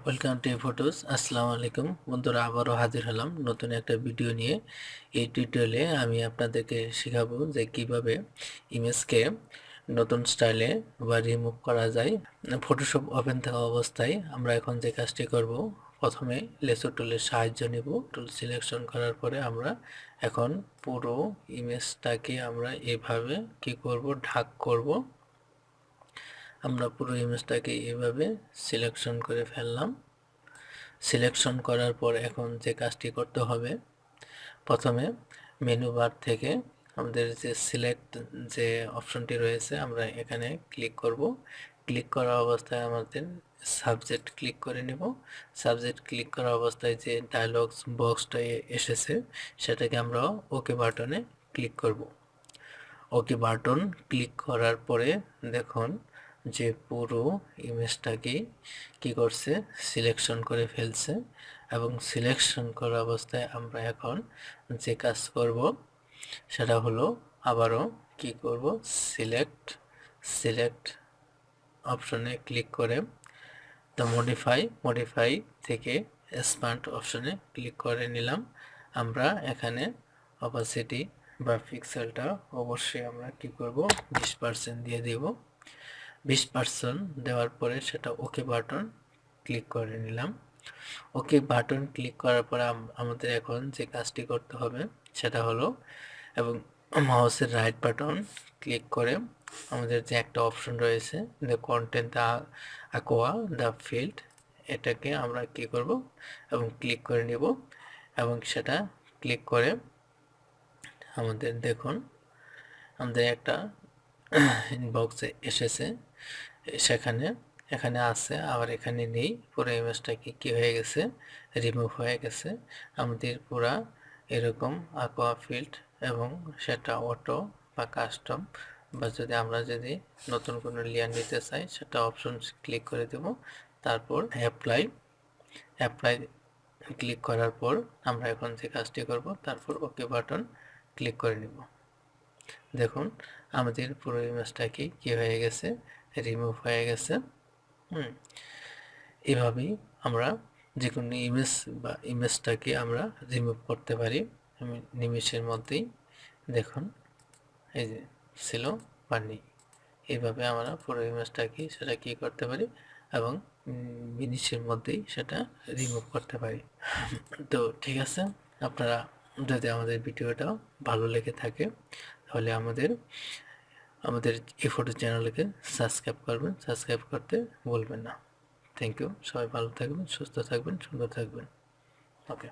Welcome to photos. আসসালামু আলাইকুম বন্ধুরা, আবারও হাজির হলাম নতুন একটা ভিডিও নিয়ে। এই টিউটোরিয়ালে আমি আপনাদেরকে শেখাবো যে কিভাবে ইমেজকে নতুন স্টাইলে বা রিমুভ করা যায়। ফটোশপ ওপেন থাকা অবস্থায় আমরা এখন যে কাজটি করব, প্রথমে লেসো টুলের সাহায্য নেব। টুল সিলেকশন করার পরে আমরা এখন পুরো ইমেজটাকে আমরা এভাবে কি করব, ঢাক করব। আমরা পুরো ইমেজটাকে এভাবে সিলেকশন করে ফেললাম। সিলেকশন করার পর এখন যে কাজটি করতে হবে, প্রথমে মেনু বার থেকে আমাদের যে সিলেক্ট যে অপশনটি রয়েছে আমরা এখানে ক্লিক করব। ক্লিক করা অবস্থায় আমাদের সাবজেক্ট ক্লিক করে নেব। সাবজেক্ট ক্লিক করা অবস্থায় যে ডায়লগস বক্সটা এসেছে সেটাকে আমরা ওকে বাটনে ক্লিক করব। ওকে বাটন ক্লিক করার পরে দেখুন যে পুরো ইমেজটাকে কি করছে, সিলেকশন করে ফেলছে। এবং সিলেকশন করা অবস্থায় আমরা এখন যে কাজ করব সেটা হলো আবারও কি করব, সিলেক্ট অপশনে ক্লিক করে দ্য মডিফাই থেকে এক্সপ্যান্ড অপশনে ক্লিক করে নিলাম। আমরা এখানে অপাসিটি বা পিক্সেলটা অবশ্যই আমরা কি করব, 20% দিয়ে দেব। 20% দেওয়ার পরে সেটা ওকে বাটন ক্লিক করে নিলাম। ওকে বাটন ক্লিক করার পরে আমাদের এখন যে কাজটি করতে হবে সেটা হলো, এবং মাউসের রাইট বাটন ক্লিক করে আমাদের যে একটা অপশন রয়েছে the content the aqua the field, এটাকে আমরা কি করব এবং ক্লিক করে নিব। এবং সেটা ক্লিক করে আমাদের দেখুন আমাদের একটা ইনবক্সে এসেছে, সেখানে এখানে আছে আবার এখানে নেই। পুরো ইমেজটা কি হয়ে গেছে, রিমুভ হয়ে গেছে। আমাদের পুরা এরকম aqua ফিল্ড এবং সেটা অটো বা কাস্টম, বা যদি নতুন কোনো লেয়ার নিতে চাই সেটা অপশন ক্লিক করে দেব। তারপর অ্যাপ্লাই ক্লিক করার পর আমরা এখন যে কাজটি করব, তারপর ওকে বাটন ক্লিক করে নিব। দেখুন আমাদের পুরো ইমেজটা কি হয়ে গেছে, রিমুভ হয়ে গেছে। এভাবেই আমরা যে কোনো ইমেজটাকে আমরা রিমুভ করতে পারি নিমেষের মধ্যেই। দেখুন এই যে ছিল বা নেই, এইভাবে আমরা পুরো ইমেজটাকে সেটা কি করতে পারি এবং মিনিটের মধ্যেই সেটা রিমুভ করতে পারি। তো ঠিক আছে, আপনারা যদি আমাদের ভিডিওটা ভালো লেগে থাকে তাহলে আমাদের এই ফটো চ্যানেলকে সাবস্ক্রাইব করবেন, সাবস্ক্রাইব করতে ভুলবেন না। Thank you. সবাই ভালো থাকবেন, সুস্থ থাকবেন, সুন্দর থাকবেন। ওকে।